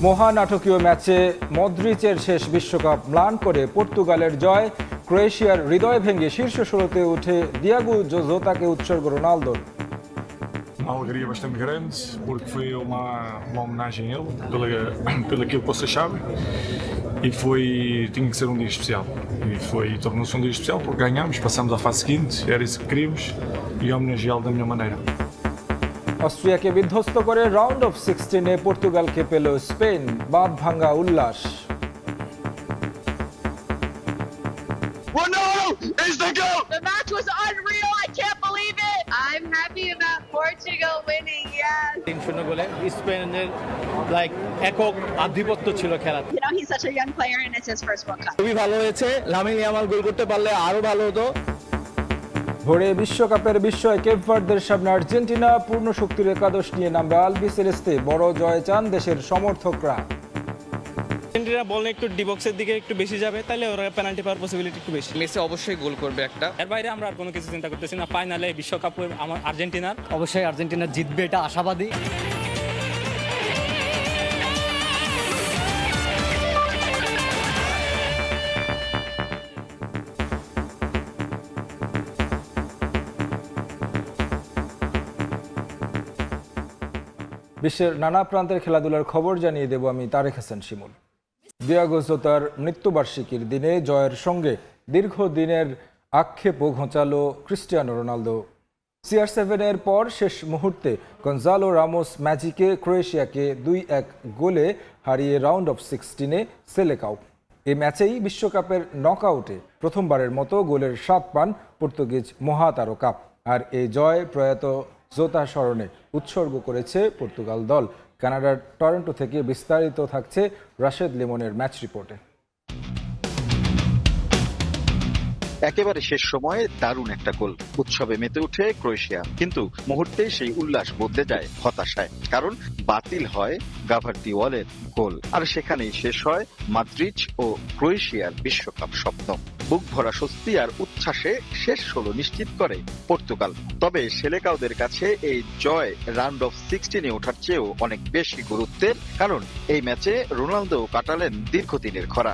মহানাটকীয় ম্যাচে মদ্রিচের শেষ বিশ্বকাপ ম্লান করে পর্তুগালের জয়, ক্রোয়েশিয়ার হৃদয় ভেঙে শীর্ষ ষোলোতে উঠে দিয়াগো জোতাকে উৎসর্গ রোনালদোর। Uma alegria bastante grande, porque foi uma homenagem a ele, pelo aquilo que vocês sabem, e tinha que ser um dia especial. Tornou-se um dia especial porque ganhámos, passámos à fase seguinte, era isso que queríamos, e homenageá-lo da melhor maneira. অস্ট্রিয়াকে বিধ্বস্ত করে round of 16-এ পর্তুগালকে পেল Spain, বাঁধ ভাঙা উল্লাস। Is the goal! The match was unreal. I can't believe it. I'm happy about Portugal winning. Yes. 3-0 গোলে স্পেনের একক আধিপত্য ছিল খেলা। You know, he's such a young player and it's his first World Cup. খুবই ভালো হয়েছে, লামিন ইয়ামাল গোল করতে পারলে আরো ভালো হতো। ভোরে বিশ্বকাপের বিস্ময় কেপ ভার্দের সামনে আর্জেন্টিনা, পূর্ণ শক্তির একাদশ নিয়ে নামবে আলবিসেলেস্তে, বড় জয় চান দেশের সমর্থকরা। আর্জেন্টিনা বল একটু ডিবক্সের দিকে একটু বেশি যাবে, তাহলে ওরা পেনাল্টি পাওয়ার পসিবিলিটি একটু বেশি। মেসি অবশ্যই গোল করবে একটা। এর বাইরে আমরা আর কোনো কিছু চিন্তা করতেছি না। ফাইনালে বিশ্বকাপ আমার আর্জেন্টিনার, অবশ্যই আর্জেন্টিনা জিতবে, এটা আশাবাদী। বিশ্বের নানা প্রান্তের খেলাধুলার খবর জানিয়ে দেব আমি তারেক হাসান শিমুল। দিয়াগো জোতার মৃত্যুবার্ষিকীর দিনে জয়ের সঙ্গে দীর্ঘদিনের আক্ষেপও ঘোচালো ক্রিস্টিয়ানো রোনালদো। CR7-এর পর শেষ মুহূর্তে গঞ্জালো রামোস ম্যাজিকে ক্রোয়েশিয়াকে 2-1 গোলে হারিয়ে রাউন্ড অফ 16-এ সেলেকাও। এই ম্যাচেই বিশ্বকাপের নকআউটে প্রথমবারের মতো গোলের স্বাদ পান পর্তুগিজ মহাতারকা। আর এই জয় প্রয়াত জোতা স্মরণে উৎসর্গ করেছে পর্তুগাল দল। কানাডার টরন্টো থেকে বিস্তারিত থাকছে রাশেদ লিমনের ম্যাচ রিপোর্টে। একেবারে শেষ সময়ে দারুণ একটা গোল, উৎসবে মেতে উঠে ক্রোয়েশিয়া, কিন্তু মুহূর্তেই সেই উল্লাস বদলে যায় হতাশায়, কারণ বাতিল হয় গাভার্দিওয়ালের গোল। আর সেখানেই শেষ হয় মাদ্রিদ ও ক্রোয়েশিয়ার বিশ্বকাপ স্বপ্ন। বুক ভরা স্বস্তি আর উচ্ছ্বাসে শেষ 16 নিশ্চিত করে পর্তুগাল। তবে সেলেকাওদের কাছে এই জয় রাউন্ড অফ 16-এ ওঠার চেয়েও অনেক বেশি গুরুত্বের, কারণ এই ম্যাচে রোনালদো কাটালেন দীর্ঘদিনের খরা।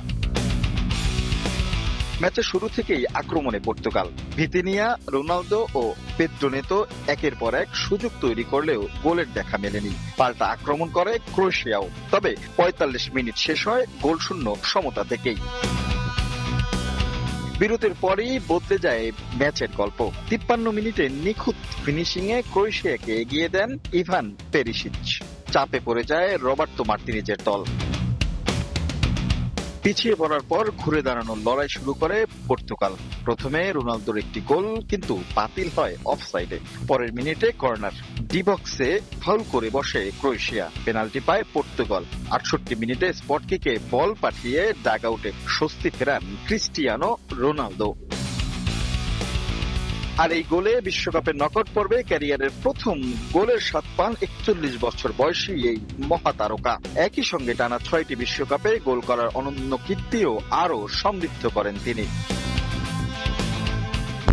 ম্যাচের শুরু থেকেই আক্রমণে পর্তুগাল। ভিতিনিয়া, রোনালদো ও পেদ্রো নেতো একের পর এক সুযোগ তৈরি করলেও গোলের দেখা মেলেনি। পাল্টা আক্রমণ করে ক্রোয়েশিয়াও, তবে 45 মিনিট শেষ হয় গোলশূন্য সমতা থেকেই। বিরতির পরেই বদলে যায় ম্যাচের গল্প। 53 মিনিটে নিখুঁত ফিনিশিংয়ে ক্রোয়েশিয়াকে এগিয়ে দেন ইভান পেরিসিচ। চাপে পড়ে যায় রবার্তো মার্তিনেজের দল। পিছিয়ে পড়ার পর ঘুরে দাঁড়ানোর লড়াই শুরু করে পর্তুগাল। প্রথমে রোনালদোর একটি গোল কিন্তু বাতিল হয় অফসাইডে। পরের মিনিটে কর্নার, ডিবক্সে ফাউল করে বসে ক্রোয়েশিয়া। পেনাল্টি পায় পর্তুগাল। 68 মিনিটে স্পট কিকে বল পাঠিয়ে ডাগ আউটে স্বস্তি ফেরান ক্রিস্টিয়ানো রোনালদো। আর এই গোলে বিশ্বকাপের নকআউট পর্বে ক্যারিয়ারের প্রথম গোলের স্বাদ পান 41 বছর বয়সী এই মহাতারকা। একই সঙ্গে টানা 6টি বিশ্বকাপে গোল করার অনন্য কীর্তিও আরও সমৃদ্ধ করেন তিনি।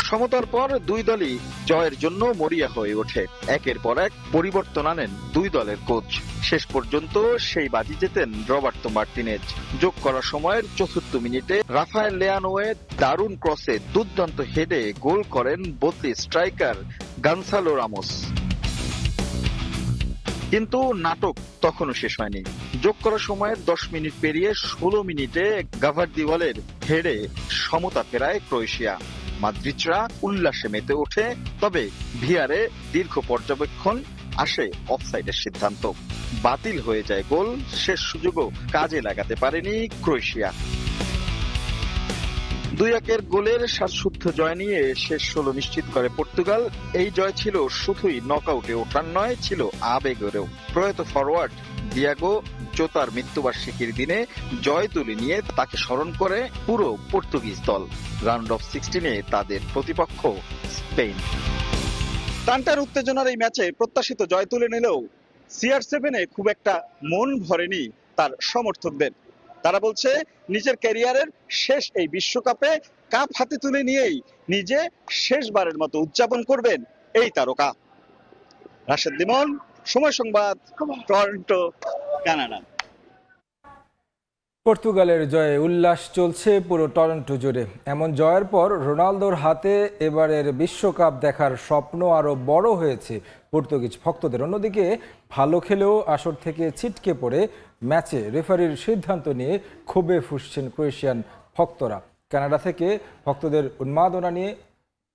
সমতার পর দুই দলই জয়ের জন্য মরিয়া হয়ে ওঠে। একের পর এক পরিবর্তন আনেন দুই দলের কোচ। শেষ পর্যন্ত সেই বাজি জেতেন রবার্তো মার্তিনেজ। যোগ করা সময়ের ৪৪ মিনিটে রাফায়েল লিয়ানোয়ে দারুণ ক্রসে দুর্দান্ত হেডে গোল করেন বদলি স্ট্রাইকার গনসালো রামোস। কিন্তু নাটক তখনও শেষ হয়নি। যোগ করা সময়ের 10 মিনিট পেরিয়ে 16 মিনিটে গাভার্দিওয়ালের হেডে সমতা ফেরায় ক্রোয়েশিয়া। মাদ্রিদরা উল্লাসে মেতে ওঠে, তবে ভিআরে দীর্ঘ পর্যবেক্ষণ আসে অফসাইডের সিদ্ধান্ত। বাতিল হয়ে যায় গোল। শেষ সুযোগও কাজে লাগাতে পারেনি ক্রোয়েশিয়া। 2-1 গোলের শ্বাসরুদ্ধ জয় নিয়ে শেষ 16 নিশ্চিত করে পর্তুগাল। এই জয় ছিল শুধুই নকআউটে ওঠার নয়, ছিল আবেগেরও। প্রয়াত ফরওয়ার্ড দিয়াগো জোতার মৃত্যুবার্ষিকীর দিনে জয় তুলে নিয়ে তাকে স্মরণ করে পুরো পর্তুগিজ দল। রাউন্ড অফ 16-এ তাদের প্রতিপক্ষ স্পেন। টানটার উত্তেজনার এই ম্যাচে প্রত্যাশিত জয় তুলে নিলেও CR7-এ খুব একটা মন ভরেনি তার সমর্থকদের। তারা বলছে নিজের ক্যারিয়ারের শেষ এই বিশ্বকাপে কাপ হাতে তুলে নিয়েই নিজে শেষবারের মতো উদযাপন করবেন এই তারকা। রাশেদ লিমন, সময় সংবাদ, টরন্টো, কানাডা। পর্তুগালের জয়ে উল্লাস চলছে পুরো টরন্টো জুড়ে। এমন জয়ের পর রোনালদোর হাতে এবারের বিশ্বকাপ দেখার স্বপ্ন আরও বড় হয়েছে পর্তুগিজ ভক্তদের। অন্যদিকে ভালো খেলেও আসর থেকে ছিটকে পড়ে ম্যাচে রেফারির সিদ্ধান্ত নিয়ে ক্ষোভে ফুঁসছেন ক্রোয়েশিয়ান ভক্তরা। কানাডা থেকে ভক্তদের উন্মাদনা নিয়ে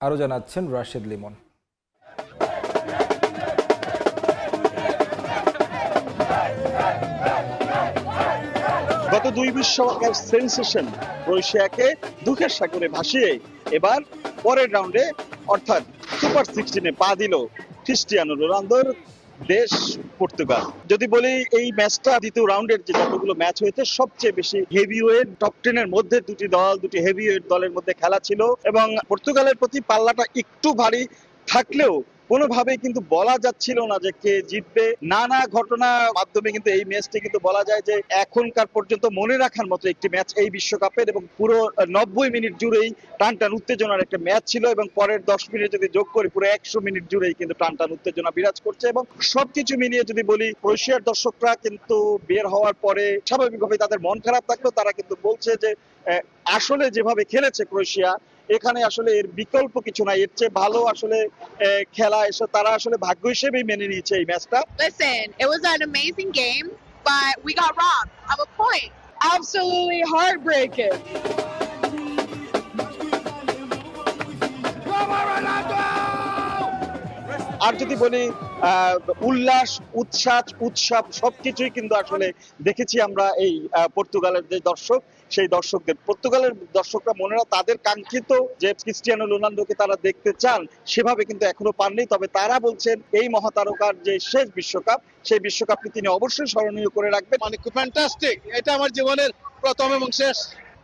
আরও জানাচ্ছেন রাশেদ লিমন। গত দুই বিশ্বকাপের সেন্সেশন ক্রোয়েশিয়াকে দুঃখের সাগরে ভাসিয়ে এবার পরের রাউন্ডে অর্থাৎ সুপার 16-এ পা দিল ক্রিস্টিয়ানো রোনালদোর দেশ পর্তুগাল। যদি বলি এই ম্যাচটা দ্বিতীয় রাউন্ডের যে যতগুলো ম্যাচ হয়েছে সবচেয়ে বেশি হেভিওয়েট টপ 10 এর মধ্যে দুটি হেভিওয়েট দলের মধ্যে খেলা ছিল এবং পর্তুগালের প্রতি পাল্লাটা একটু ভারী থাকলেও কোনোভাবেই কিন্তু বলা যাচ্ছিল না যে কে জিতবে। নানা ঘটনার মাধ্যমে কিন্তু এই ম্যাচটি কিন্তু বলা যায় যে এখনকার পর্যন্ত মনে রাখার মতো একটি ম্যাচ এই বিশ্বকাপের, এবং পুরো 90 মিনিট জুড়েই টানটান উত্তেজনার একটা ম্যাচ ছিল এবং পরের 10 মিনিট যদি যোগ করি পুরো 100 মিনিট জুড়েই কিন্তু টানটান উত্তেজনা বিরাজ করছে। এবং সবকিছু মিলিয়ে যদি বলি ক্রোয়েশিয়ার দর্শকরা কিন্তু বের হওয়ার পরে স্বাভাবিকভাবে তাদের মন খারাপ থাকলেও তারা কিন্তু বলছে যে আসলে যেভাবে খেলেছে ক্রোয়েশিয়া এখানে আসলে এর বিকল্প কিছু নাই, এর চেয়ে ভালো আসলে খেলা এসে তারা আসলে ভাগ্য হিসেবেই মেনে নিয়েছে এই ম্যাচটা। Listen, it was an amazing game, but we got robbed of a point. Absolutely heartbreaking. আর যদি বলি উল্লাস উৎসব সবকিছুই কিন্তু আসলে দেখেছি আমরা এই পর্তুগালের যে দর্শক সেই দর্শকদের। পর্তুগালের দর্শকরা মনেরা তাদের কাঙ্ক্ষিত যে ক্রিস্টিয়ানো রোনালদোকে তারা দেখতে চান সেভাবে কিন্তু এখনো পাননি, তবে তারা বলছেন এই মহাতারকার যে শেষ বিশ্বকাপ সেই বিশ্বকাপটি তিনি অবশ্যই স্মরণীয় করে রাখবেন। মানে খুব ফ্যান্টাস্টিক, এটা আমার জীবনের প্রথম এবং শেষ।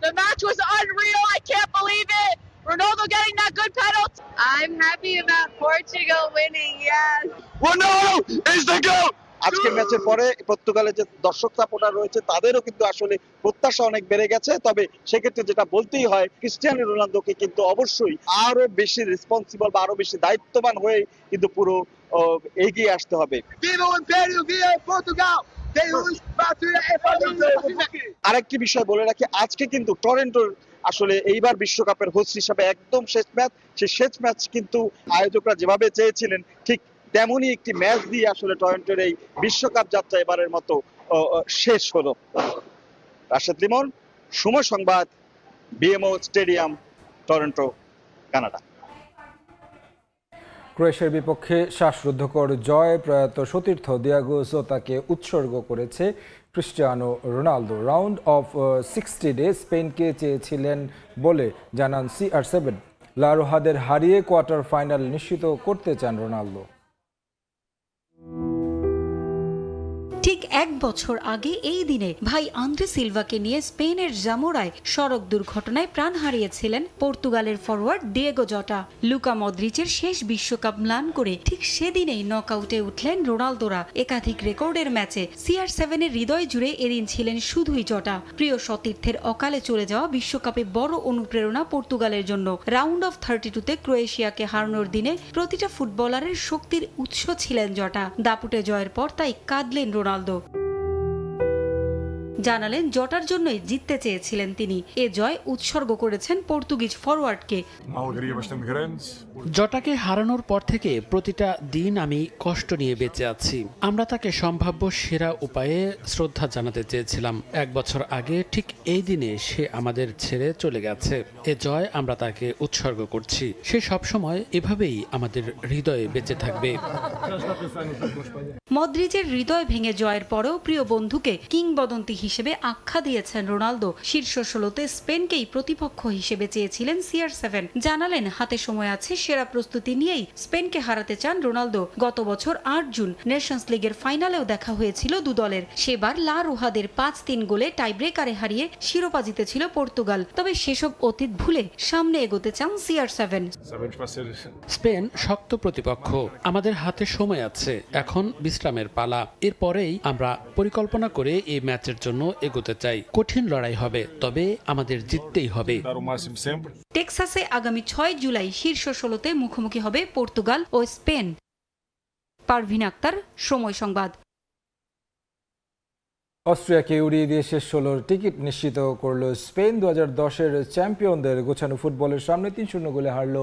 The match was unreal. I can't believe it. Ronaldo getting that good penalty. I'm happy about Portugal winning. Yes. Ronaldo is the goal. আজকের ম্যাচের পরে পর্তুগালের যে দর্শক সাপোর্টার রয়েছে তাদেরও কিন্তু আসলে প্রত্যাশা অনেক বেড়ে গেছে, তবে সেক্ষেত্রে যেটা বলতেই হয় ক্রিস্টিয়ানো রোনালদোকে কিন্তু অবশ্যই আরো বেশি রেসপন্সিবল বা আরো বেশি দায়িত্ববান হয়ে কিন্তু পুরো এগিয়ে আসতে হবে। আরেকটি বিষয় বলে রাখি, আজকে কিন্তু টরন্টোর আসলে এইবার বিশ্বকাপের হোস্ট হিসাবে একদম শেষ ম্যাচ। সেই শেষ ম্যাচ কিন্তু আয়োজকরা যেভাবে চেয়েছিলেন ঠিক তেমনই একটি ম্যাচ দিয়ে আসলে টরন্টোর এই বিশ্বকাপ যাত্রা এবারের মতো শেষ হলো। রাশেদ লিমন, সময় সংবাদ, বিএমও স্টেডিয়াম, টরন্টো, কানাডা। ক্রোয়েশিয়ার বিপক্ষে শ্বাসরুদ্ধকর জয় প্রয়াত সতীর্থ দিয়াগো জোতাকে উৎসর্গ করেছে ক্রিস্টিয়ানো রোনালদো। রাউন্ড অফ 60 স্পেনকে চেয়েছিলেন বলে জানান CR7। লা রোহাদের হারিয়ে কোয়ার্টার ফাইনাল নিশ্চিত করতে চান রোনালদো। ঠিক এক বছর আগে এই দিনে ভাই আন্দ্রে সিলভাকে নিয়ে স্পেনের জামোরায় সড়ক দুর্ঘটনায় প্রাণ হারিয়েছিলেন পর্তুগালের ফরওয়ার্ড ডিয়েগো জটা। লুকা মদ্রিচের শেষ বিশ্বকাপ ম্লান করে ঠিক সেদিনেই নকআউটে উঠলেন রোনালদোরা। একাধিক রেকর্ডের ম্যাচে CR7-এর হৃদয় জুড়ে এদিন ছিলেন শুধুই জটা। প্রিয় সতীর্থের অকালে চলে যাওয়া বিশ্বকাপে বড় অনুপ্রেরণা পর্তুগালের জন্য। রাউন্ড অফ 32-তে ক্রোয়েশিয়াকে হারানোর দিনে প্রতিটা ফুটবলারের শক্তির উৎস ছিলেন জটা। দাপুটে জয়ের পর তাই কাঁদলেন রোনালদো। জানালেন জটার জন্যই জিততে চেয়েছিলেন তিনি। এ জয় উৎসর্গ করেছেন পর্তুগিজ ফরওয়ার্ডকে। জটাকে হারানোর পর থেকে প্রতিটা দিন আমি কষ্ট নিয়ে বেঁচে আছি। আমরা তাকে সম্ভাব্য সেরা উপায়ে শ্রদ্ধা জানাতে চেয়েছিলাম। এক বছর আগে ঠিক এই দিনে সে আমাদের ছেড়ে চলে গেছে। এ জয় আমরা তাকে উৎসর্গ করছি। সে সবসময় এভাবেই আমাদের হৃদয়ে বেঁচে থাকবে। মদ্রিচের হৃদয় ভেঙে জয়ের পরেও প্রিয় বন্ধুকে কিংবদন্তি হিসেবে আখ্যা দিয়েছেন রোনালদো। শীর্ষ 16-তে স্পেনকেই প্রতিপক্ষ হিসেবে চেয়েছিলেন CR7। জানালেন হাতে সময় আছে, সেরা প্রস্তুতি নিয়েই স্পেনকে হারাতে চান রোনালদো। গত বছর 8 জুন নেশনস লিগের ফাইনালেও দেখা হয়েছিল দু দলের। সেবার লা রোহাদের 5-3 গোলে টাইব্রেকারে হারিয়ে শিরোপা জিতেছিল পর্তুগাল। তবে সেসব অতীত ভুলে সামনে এগোতে চান CR7। স্পেন শক্ত প্রতিপক্ষ, আমাদের হাতে সময় আছে, এখন বিশ্রামের পালা। এরপরেই আমরা পরিকল্পনা করে এই ম্যাচের জন্য এগোতে চাই। কঠিন লড়াই হবে, তবে আমাদের জিততেই হবে। টেক্সাসে আগামী 6 জুলাই শীর্ষ 16-তে মুখোমুখি হবে পর্তুগাল ও স্পেন। পারভিন আক্তার, সময় সংবাদ। অস্ট্রিয়াকে উড়িয়ে দিয়ে শেষ 16 টিকিট নিশ্চিত করল স্পেন। 2010-এর চ্যাম্পিয়নদের গোছানো ফুটবলের সামনে 3-0 গোলে হারল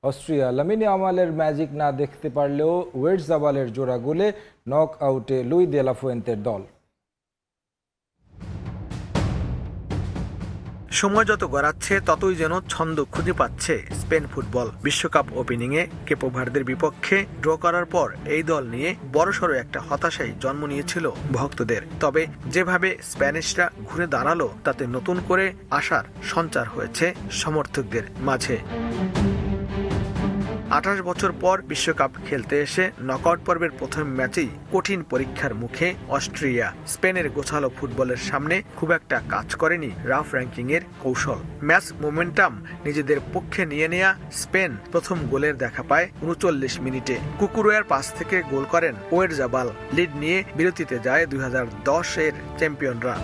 অস্ট্রিয়া। লামিনে ইয়ামালের ম্যাজিক না দেখতে পারলেও ওয়েটজাবালের জোড়া গোলে নক আউটে লুই দে লা ফুয়েন্তের দল। সময় যত গড়াচ্ছে ততই যেন ছন্দ খুঁজে পাচ্ছে স্পেন ফুটবল। বিশ্বকাপ ওপেনিংয়ে কেপো ভার্দের বিপক্ষে ড্র করার পর এই দল নিয়ে বড়সড় একটা হতাশাই জন্ম নিয়েছিল ভক্তদের। তবে যেভাবে স্প্যানিশরা ঘুরে দাঁড়ালো তাতে নতুন করে আশার সঞ্চার হয়েছে সমর্থকদের মাঝে। 28 বছর পর বিশ্বকাপ খেলতে এসে নকআউট পর্বের প্রথম ম্যাচেই কঠিন পরীক্ষার মুখে অস্ট্রিয়া। স্পেনের গোছালো ফুটবলের সামনে খুব একটা কাজ করেনি রাফ র্যাঙ্কিং এর কৌশল। ম্যাচ মোমেন্টাম নিজেদের পক্ষে নিয়ে নেয়া স্পেন প্রথম গোলের দেখা পায় 39 মিনিটে। কুকুরোয়ার পাস থেকে গোল করেন ওয়েটজাবাল। লিড নিয়ে বিরতিতে যায় 2010-এর চ্যাম্পিয়নরা।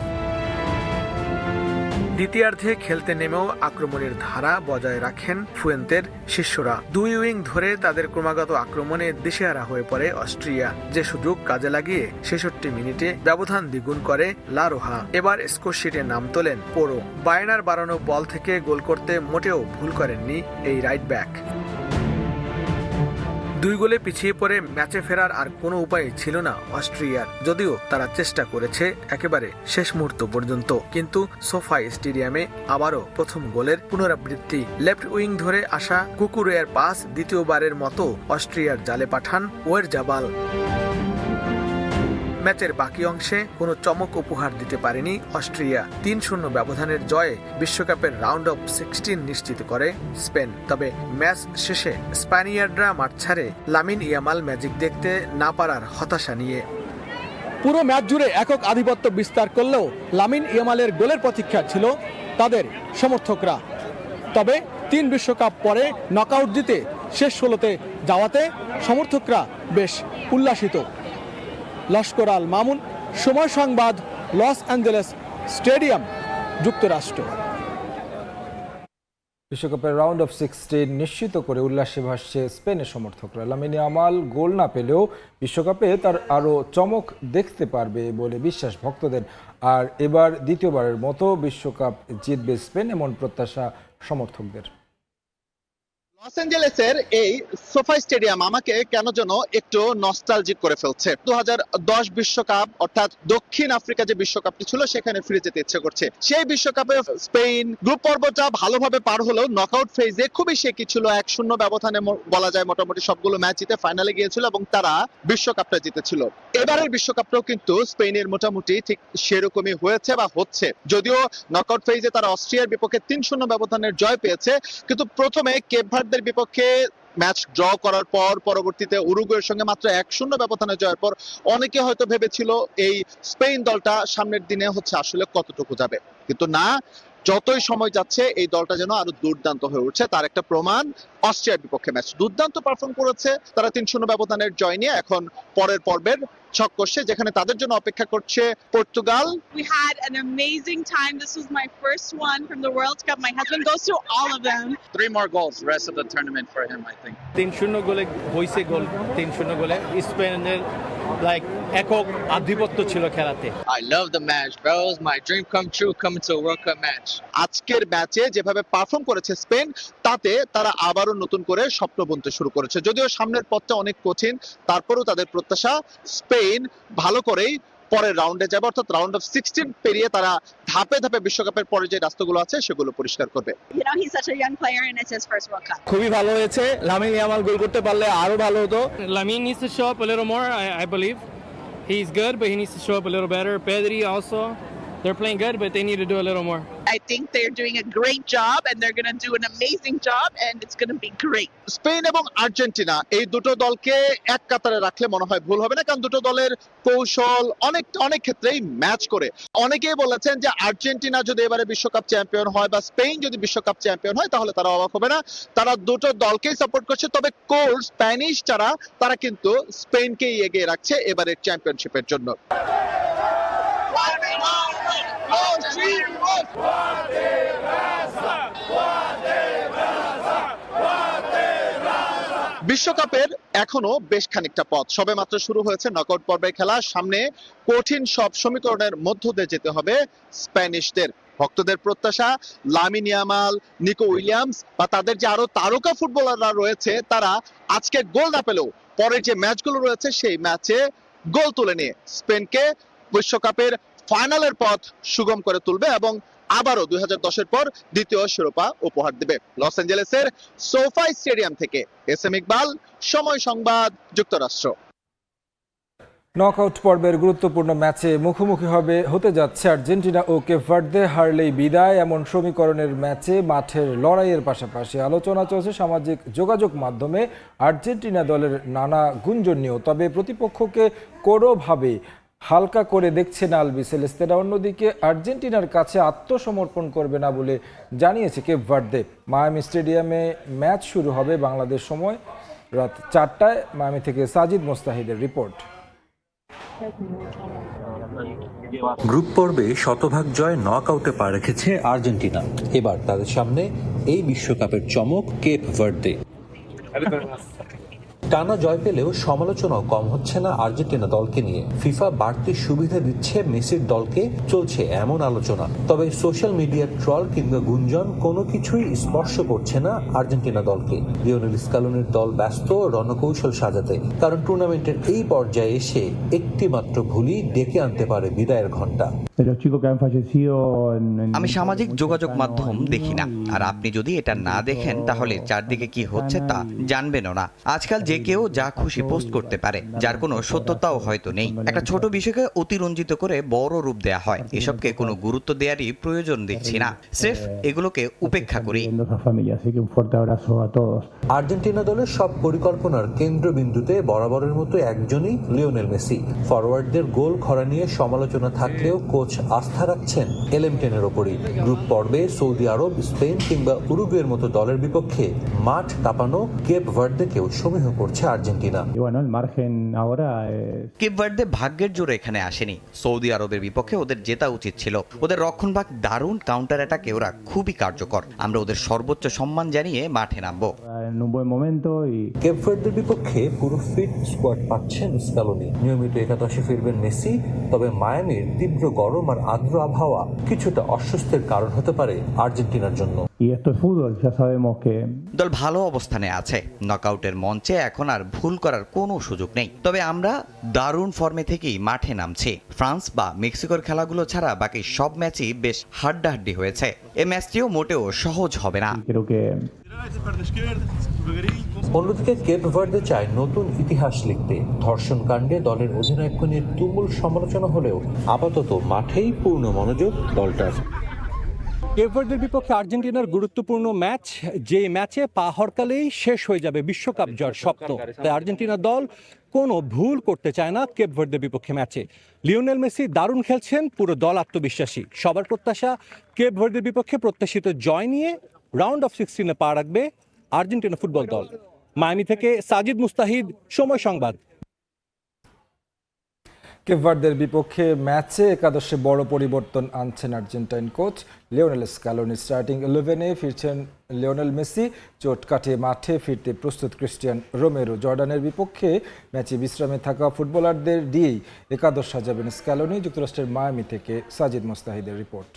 দ্বিতীয়ার্ধে খেলতে নেমেও আক্রমণের ধারা বজায় রাখেন ফুয়েন্তের শিষ্যরা। দুই উইং ধরে তাদের ক্রমাগত আক্রমণে দিশেহারা হয়ে পড়ে অস্ট্রিয়া, যে সুযোগ কাজে লাগিয়ে 66 মিনিটে ব্যবধান দ্বিগুণ করে লা রোহা। এবার স্কোর শিটে নাম তোলেন পোরো। বায়ার্নার বাড়ানো বল থেকে গোল করতে মোটেও ভুল করেননি এই রাইট ব্যাক। 2 গোলে পিছিয়ে পড়ে ম্যাচে ফেরার আর কোনো উপায় ছিল না অস্ট্রিয়ার, যদিও তারা চেষ্টা করেছে একেবারে শেষ মুহূর্ত পর্যন্ত। কিন্তু সোফাই স্টেডিয়ামে আবারও প্রথম গোলের পুনরাবৃত্তি। লেফট উইং ধরে আসা কুকুরের পাস দ্বিতীয়বারের মতো অস্ট্রিয়ার জালে পাঠান ওয়েটজাবাল। ম্যাচের বাকি অংশে কোনো চমক উপহার দিতে পারেনি অস্ট্রিয়া। 3-0 ব্যবধানের জয়ে বিশ্বকাপের রাউন্ড অফ 16 নিশ্চিত করে স্পেন। তবে ম্যাচ শেষে স্প্যানিয়ার্ডরা মাঠ ছাড়ে লামিন ইয়ামাল ম্যাজিক দেখতে না পারার হতাশা নিয়ে। পুরো ম্যাচ জুড়ে একক আধিপত্য বিস্তার করলেও লামিন ইয়ামালের গোলের প্রতীক্ষা ছিল তাদের সমর্থকরা। তবে 3 বিশ্বকাপ পরে নকআউট জিতে শেষ 16তে যাওয়াতে সমর্থকরা বেশ উল্লাসিত। লস্কর আল মামুন, সময় সংবাদ, লস অ্যাঞ্জেলেস স্টেডিয়াম, যুক্তরাষ্ট্র। বিশ্বকাপের রাউন্ড অফ 16 নিশ্চিত করে উল্লাসে ভাসছে স্পেনের সমর্থকরা। লামিনে ইয়ামাল গোল না পেলেও বিশ্বকাপে তার আরও চমক দেখতে পারবে বলে বিশ্বাস ভক্তদের। আর এবার দ্বিতীয়বারের মতো বিশ্বকাপ জিতবে স্পেন, এমন প্রত্যাশা সমর্থকদের। লস অ্যাঞ্জেলেসের এই সোফাই স্টেডিয়াম আমাকে কেন যেন একটু নস্টালজিক করে ফেলছে। 2010 বিশ্বকাপ, অর্থাৎ দক্ষিণ আফ্রিকা যে বিশ্বকাপটি ছিল সেখানে ফিরে যেতে ইচ্ছে করছে। সেই বিশ্বকাপে স্পেন গ্রুপ পর্বটা ভালোভাবে পার হলেও নকআউট ফেজে খুবই শেকি ছিল। 1-0 ব্যবধানে বলা যায় মোটামুটি সবগুলো ম্যাচ জিতে ফাইনালে গিয়েছিল এবং তারা বিশ্বকাপটা জিতেছিল। এবারের বিশ্বকাপটাও কিন্তু স্পেনের মোটামুটি ঠিক সেরকমই হয়েছে বা হচ্ছে। যদিও নকআউট ফেজে তারা অস্ট্রিয়ার বিপক্ষে 3-0 ব্যবধানের জয় পেয়েছে, কিন্তু প্রথমে কেপ ভার্দের বিপক্ষে ম্যাচ ড্র করার পর পরবর্তীতে উরুগুয়ের সঙ্গে মাত্র 1-0 ব্যবধানে জয়ের পর অনেকে হয়তো ভেবেছিল এই স্পেন দলটা সামনের দিনে আসলে কতটুকু যাবে, কিন্তু না, যতই সময় যাচ্ছে এই দলটা যেন আরো দুর্দান্ত হয়ে উঠছে। তার একটা প্রমাণ অস্ট্রিয়ার বিপক্ষে ম্যাচ দুর্দান্ত পারফর্ম করেছে তারা। 3-0 ব্যবধানের জয় নিয়ে এখন পরের পর্বের ছক কষে, যেখানে তাদের জন্য অপেক্ষা করছে Portugal. We had an amazing time. This was my first one from the World Cup. My husband goes to all of them. 3 more goals the rest of the tournament for him, I think. 3-0 গোলে হইছে গোল। 3-0 গোলে স্পেনের একক আধিপত্য ছিল খেলাতে। I love the match, bro. It was my dream come true coming to a World Cup match. আজকের ম্যাচে যেভাবে পারফর্ম করেছে স্পেন, তাতে তারা আবারও নতুন করে স্বপ্ন বুনতে শুরু করেছে। যদিও সামনের পথটা অনেক কঠিন, তারপরেও তাদের প্রত্যাশা স্পেন ভালো করেই পরের রাউন্ডে যাবে, অর্থাৎ রাউন্ড অফ 16 পেরিয়ে তারা ধাপে ধাপে বিশ্বকাপের পরে যে রাস্তাগুলো আছে সেগুলো পরিষ্কার করবে। You know, he's such a young player and it's his first World Cup. খুবই ভালো হয়েছে। লামিন ইয়ামাল গোল করতে পারলে আরো ভালো হতো। Lamine needs to show up a little more, I believe. He's good, but he needs to show up a little better. Pedri also, they're playing good, but they need to do a little more. I think they're doing a great job and they're going to do an amazing job and it's going to be great. Spain এবং Argentina এই দুটো দলকে এক কাতারে রাখলে মনে হয় ভুল হবে না, কারণ দুটো দলের কৌশল অনেক ক্ষেত্রেই ম্যাচ করে। অনেকেই বলেছেন যে আর্জেন্টিনা যদি এবারে বিশ্বকাপ চ্যাম্পিয়ন হয় বা স্পেন যদি বিশ্বকাপ চ্যাম্পিয়ন হয় তাহলে তারা অবাক হবে না। তারা দুটো দলকেই সাপোর্ট করছে, তবে কোর স্প্যানিশ যারা তারা কিন্তু স্পেনকেই এগিয়ে রাখছে এবারের চ্যাম্পিয়নশিপের জন্য। বিশ্বকাপের এখনো বেশ খানিকটা পথ, সবেমাত্র শুরু হয়েছে নকআউট পর্বের খেলা। সামনে কঠিন সব সমীকরণের মধ্য দিয়ে যেতে হবে স্প্যানিশদের। ভক্তদের প্রত্যাশা লামিন ইয়ামাল, নিকো উইলিয়ামস বা তাদের যে আরো তারকা ফুটবলাররা রয়েছে তারা আজকে গোল না পেলেও পরের যে ম্যাচগুলো রয়েছে সেই ম্যাচে গোল তুলে নিয়ে স্পেনকে বিশ্বকাপের ফাইনালের পথ সুগম করে তুলবে এবং আবারও 2010-এর পর দ্বিতীয় শিরোপা উপহার দেবে। লস অ্যাঞ্জেলেসের সোফাই স্টেডিয়াম থেকে এসএম ইকবাল, সময় সংবাদ, যুক্তরাষ্ট্র। নকআউট পর্বের গুরুত্বপূর্ণ ম্যাচে মুখোমুখি হতে যাচ্ছে আর্জেন্টিনা ও কেপ ভার্দে। হারলেই বিদায় এমন সমীকরণের ম্যাচে মাঠের লড়াইয়ের পাশাপাশি আলোচনা চলছে সামাজিক যোগাযোগ মাধ্যমে আর্জেন্টিনা দলের নানা গুঞ্জন নিয়েও। তবে প্রতিপক্ষকে কোনোভাবে হালকা করে দেখছে না আলবিসেলেস্তেরা। অন্যদিকে আর্জেন্টিনার কাছে আত্মসমর্পণ করবে না বলে জানিয়েছে কেপ ভার্দে। মায়ামি স্টেডিয়ামে ম্যাচ শুরু হবে বাংলাদেশ সময় রাত 4টায়। মায়ামি থেকে সাজিদ মোস্তাহিদের রিপোর্ট। গ্রুপ পর্বে শতভাগ জয় নকআউটে পা রেখেছে আর্জেন্টিনা। এবার তাদের সামনে এই বিশ্বকাপের চমক কেপ ভার্দে। টানা জয় পেলেও সমালোচনাও কম হচ্ছে না আর্জেন্টিনা দলকে নিয়ে। ফিফা বাড়তি সুবিধা দিচ্ছে মেসির দলকে, চলছে এমন আলোচনা। তবে সোশ্যাল মিডিয়ার ট্রল কিংবা গুঞ্জন কোনো কিছুই স্পর্শ করছে না আর্জেন্টিনা দলকে। লিওনেল স্কালোনির দল ব্যস্ত রণকৌশল সাজাতে, কারণ টুর্নামেন্টের এই পর্যায়ে এসে একটি মাত্র ভুলই ডেকে আনতে পারে বিদায়ের ঘণ্টা। আমি সামাজিক যোগাযোগ মাধ্যম দেখি না, আর আপনি যদি এটা না দেখেন তাহলে চারদিকে কি হচ্ছে তা জানবেনও না। আজকাল যে কেউ যা খুশি পোস্ট করতে পারে, যার কোনো সত্যতাও হয়তো নেই। একটা ছোট বিষয়কে অতিরঞ্জিত করে বড় রূপ দেয়া হয়। এসবকে কোনো গুরুত্ব দেওয়ারই প্রয়োজন দেখছি না, স্রেফ এগুলোকে উপেক্ষা করি। আর্জেন্টিনা দলের সব পরিকল্পনার কেন্দ্রবিন্দুতে বরাবরের মতো একজনই লিওনেল মেসি। ফরওয়ার্ডদের গোল খরা নিয়ে সমালোচনা থাকলেও কোচ আস্থা রাখছেন এলএম10-এর ওপরই। গ্রুপ পর্বে সৌদি আরব, স্পেন কিংবা উরুগুয়ের মতো দলের বিপক্ষে মাঠ কাঁপানো কেপ ভার্দেকেও সমীহ করছে আর্জেন্টিনা। কেপ ভার্দে ভাগ্যের জোরে এখানে আসেনি। সৌদি আরবের বিপক্ষে ওদের জেতা উচিত ছিল। ওদের রক্ষণভাগ দারুণ, কাউন্টার অ্যাটাকে ওরা খুবই কার্যকর। আমরা ওদের সর্বোচ্চ সম্মান জানিয়ে মাঠে নামবো। কেপ ভার্দের বিপক্ষে পুরো ফিট স্কোয়াড পাচ্ছেন স্কালোনি। নিয়মিত একাদশে ফিরবেন মেসি। তবে মায়ামির তীব্র গরম আর আর্দ্র আবহাওয়া কিছুটা অস্বস্তির কারণ হতে পারে আর্জেন্টিনার জন্য। দল ভালো অবস্থানে আছে। নকআউটের মঞ্চে এখন আর ভুল করার কোনো সুযোগ নেই। তবে আমরা দারুণ ফর্মে থেকেই মাঠে নামছি। ফ্রান্স বা মেক্সিকোর খেলাগুলো ছাড়া বাকি সব ম্যাচই বেশ হাড্ডাহাড্ডি হয়েছে। এই ম্যাচটিও মোটেও সহজ হবে না। অন্যদিকে কেপ ভার্দে চায় নতুন ইতিহাস লিখতে। ধর্ষণ কাণ্ডে দলের অধিনায়ককে নিয়ে তুমুল সমালোচনা হলেও আপাতত মাঠেই পূর্ণ মনোযোগ দলটার। কেপ ভার্দের বিপক্ষে আর্জেন্টিনার গুরুত্বপূর্ণ ম্যাচ, যে ম্যাচে পা হরকালেই শেষ হয়ে যাবে বিশ্বকাপ জয়ের স্বপ্ন। তাই আর্জেন্টিনা দল কোনো ভুল করতে চায় না কেপ ভার্দের বিপক্ষে ম্যাচে। লিওনেল মেসি দারুণ খেলছেন, পুরো দল আত্মবিশ্বাসী। সবার প্রত্যাশা কেপ ভার্দের বিপক্ষে প্রত্যাশিত জয় নিয়ে রাউন্ড অফ 16-এ পা রাখবে আর্জেন্টিনা ফুটবল দল। মায়ামি থেকে সাজিদ মুস্তাহিদ, সময় সংবাদ। কেপ ভার্দের বিপক্ষে ম্যাচে একাদশে বড় পরিবর্তন আনছেন Argentine coach Lionel Scaloni. Starting 11-এ ফিরছেন লিওনেল মেসি। চোট কাটিয়ে মাঠে ফিরতে প্রস্তুত ক্রিস্টিয়ান রোমেরো। জর্ডানের বিপক্ষে ম্যাচে বিশ্রামে থাকা ফুটবলারদের দিয়েই একাদশ সাজাবেন স্কালোনি। যুক্তরাষ্ট্রের মায়ামি থেকে সাজিদ মোস্তাহিদের রিপোর্ট।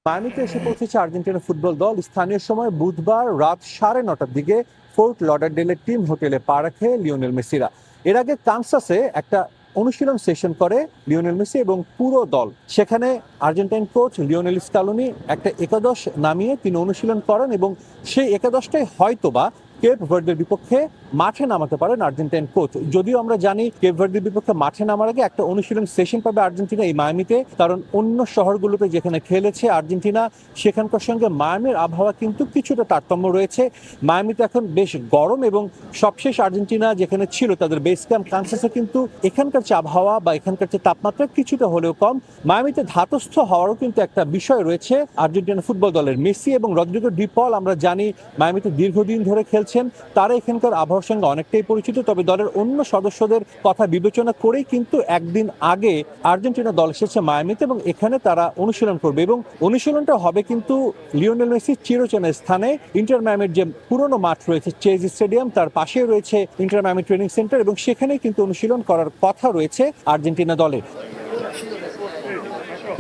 মায়ামিতে এসে পৌঁছেছে আর্জেন্টিনা ফুটবল দল। স্থানীয় সময় বুধবার রাত 9:30টার দিকে ফোর্ট লডারডেলের টিম হোটেলে পা রাখে লিওনেল মেসিরা। এর আগে কানসাসে একটা অনুশীলন সেশন করে লিওনেল মেসি এবং পুরো দল। সেখানে আর্জেন্টাইন কোচ লিওনেল স্কালোনি একটা একাদশ নামিয়ে তিনি অনুশীলন করেন এবং সেই একাদশটাই হয়তোবা কেপ ভার্দের বিপক্ষে মাঠে নামাতে পারেন আর্জেন্টাইন কোচ। যদিও আমরা জানি কেপ ভার্দের বিপক্ষে মাঠে নামার আগে একটা অনুশীলন সেশন পাবে আর্জেন্টিনা এই মায়ামিতে, কারণ অন্য শহরগুলোতে যেখানে খেলেছে আর্জেন্টিনা সেখানকার সঙ্গে মায়ামির আবহাওয়া কিন্তু কিছুটা তারতম্য রয়েছে। মায়ামিতে এখন বেশ গরম এবং সবশেষ আর্জেন্টিনা যেখানে ছিল তাদের বেস ক্যাম্প কানসাসে কিন্তু এখানকার যে আবহাওয়া বা এখানকার যে তাপমাত্রা কিছুটা হলেও কম। মায়ামিতে ধাতস্থ হওয়ারও কিন্তু একটা বিষয় রয়েছে আর্জেন্টিনা ফুটবল দলের। মেসি এবং রদ্রিগো ডি পল আমরা জানি মায়ামিতে দীর্ঘদিন ধরে খেলছে। খেলছেন তারা এখানকার আবহাওয়ার সঙ্গে অনেকটাই পরিচিত। তবে দলের অন্য সদস্যদের কথা বিবেচনা করেই কিন্তু একদিন আগে আর্জেন্টিনা দল এসেছে মায়ামিতে এবং এখানে তারা অনুশীলন করবে এবং অনুশীলনটা হবে কিন্তু লিওনেল মেসির চিরচেনা স্থানে ইন্টার মায়ামির যে পুরনো মাঠ রয়েছে চেজ স্টেডিয়াম, তার পাশে রয়েছে ইন্টার মায়ামি ট্রেনিং সেন্টার এবং সেখানেই কিন্তু অনুশীলন করার কথা রয়েছে আর্জেন্টিনা দলের।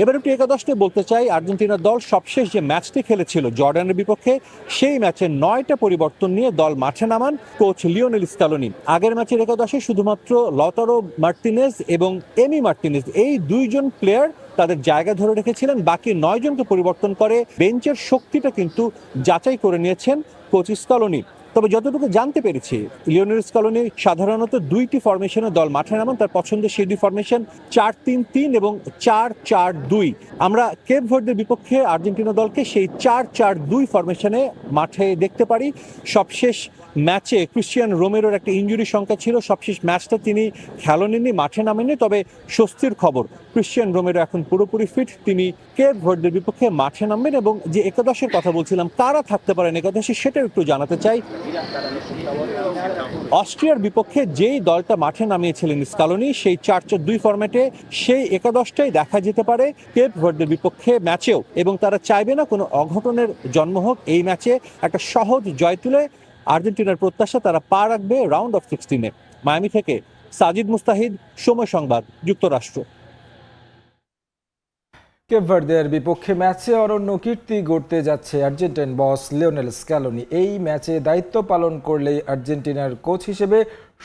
এবার একটু একাদশে বলতে চাই, আর্জেন্টিনা দল সবশেষ যে ম্যাচটি খেলেছিল জর্ডানের বিপক্ষে, সেই ম্যাচে 9টা পরিবর্তন নিয়ে দল মাঠে নামান কোচ লিওনেল স্কালোনি। আগের ম্যাচের একাদশে শুধুমাত্র লতারো মার্টিনেজ এবং এমি মার্টিনেজ এই দুইজন প্লেয়ার তাদের জায়গা ধরে রেখেছিলেন, বাকি 9 জনকে পরিবর্তন করে বেঞ্চের শক্তিটা কিন্তু যাচাই করে নিয়েছেন কোচ স্কালোনি। তবে যতটুকু জানতে পেরেছি, লিওনেল স্কালোনি সাধারণত 2টি ফরমেশনে দল মাঠে নামান, তার পছন্দের সেই 2 ফরমেশন 4-3-3 এবং 4-4-2। আমরা কেপ ভার্দের বিপক্ষে আর্জেন্টিনা দলকে সেই 4-4-2 ফরমেশনে মাঠে দেখতে পারি। সবশেষ ম্যাচে ক্রিস্টিয়ান রোমেরোর একটা ইনজুরি সংখ্যা ছিল, সবশেষ ম্যাচটা তিনি খেলেননি, মাঠে নামেননি। তবে স্বস্তির খবর, ক্রিস্টিয়ান রোমেরো এখন পুরোপুরি ফিট, তিনি কেপ ভার্দের বিপক্ষে মাঠে নামবেন। এবং যে একাদশের কথা বলছিলাম কারা থাকতে পারেন একাদশে, সেটা একটু জানাতে চাই। অস্ট্রিয়ার বিপক্ষে যেই দলটা মাঠে নামিয়েছিলেন স্কালোনি, সেই 4-4-2 ফরম্যাটে সেই একাদশটাই দেখা যেতে পারে কেপ ভার্দের বিপক্ষে ম্যাচেও, এবং তারা চাইবে না কোনো অঘটনের জন্ম হোক। এই ম্যাচে একটা সহজ জয় তুলে আর্জেন্টিনার প্রত্যাশা তারা পা রাখবে রাউন্ড অফ 16-এ। মায়ামি থেকে সাজিদ মুস্তাহিদ, সময় সংবাদ, যুক্তরাষ্ট্র। কেপ ভার্দের বিপক্ষে ম্যাচে অনন্য কীর্তি গড়তে যাচ্ছে আর্জেন্টাইন বস লিওনেল স্ক্যালোনি। এই ম্যাচে দায়িত্ব পালন করলেই আর্জেন্টিনার কোচ হিসেবে